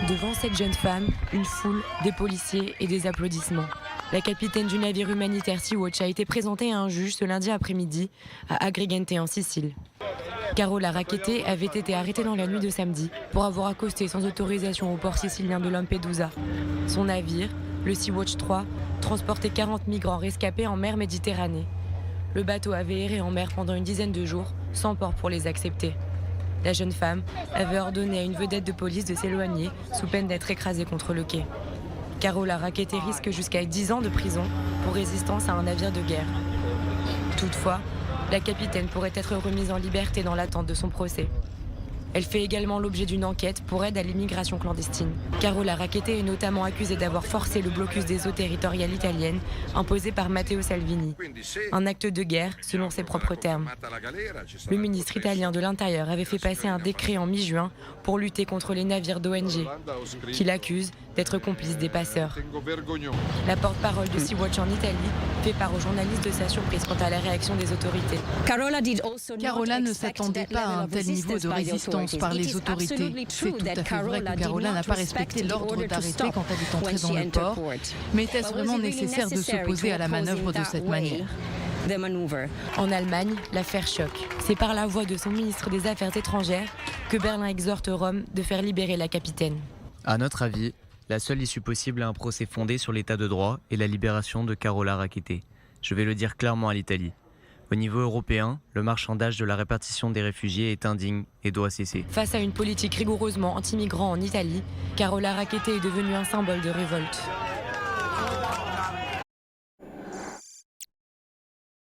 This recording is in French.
Devant cette jeune femme, une foule, des policiers et des applaudissements. La capitaine du navire humanitaire Sea-Watch a été présentée à un juge ce lundi après-midi à Agrigente en Sicile. Carola Rackete avait été arrêtée dans la nuit de samedi pour avoir accosté sans autorisation au port sicilien de Lampedusa. Son navire, le Sea-Watch 3, transportait 40 migrants rescapés en mer Méditerranée. Le bateau avait erré en mer pendant une dizaine de jours, sans port pour les accepter. La jeune femme avait ordonné à une vedette de police de s'éloigner sous peine d'être écrasée contre le quai. Carola Rackete risque jusqu'à 10 ans de prison pour résistance à un navire de guerre. Toutefois, la capitaine pourrait être remise en liberté dans l'attente de son procès. Elle fait également l'objet d'une enquête pour aide à l'immigration clandestine. Carola Rackete est notamment accusée d'avoir forcé le blocus des eaux territoriales italiennes imposé par Matteo Salvini. Un acte de guerre, selon ses propres termes. Le ministre italien de l'Intérieur avait fait passer un décret en mi-juin pour lutter contre les navires d'ONG, qu'il accuse d'être complices des passeurs. La porte-parole de Sea-Watch en Italie fait part aux journalistes de sa surprise quant à la réaction des autorités. Carola ne s'attendait pas à un tel niveau de résistance par les autorités. C'est tout à fait vrai que Carola n'a pas respecté l'ordre d'arrêter quand elle est entrée dans le port. Mais était-ce vraiment nécessaire de s'opposer à la manœuvre de cette manière ? En Allemagne, l'affaire choque. C'est par la voix de son ministre des Affaires étrangères que Berlin exhorte Rome de faire libérer la capitaine. À notre avis, la seule issue possible à un procès fondé sur l'état de droit est la libération de Carola Rackete. Je vais le dire clairement à l'Italie. Au niveau européen, le marchandage de la répartition des réfugiés est indigne et doit cesser. Face à une politique rigoureusement anti-migrants en Italie, Carola Rackete est devenue un symbole de révolte.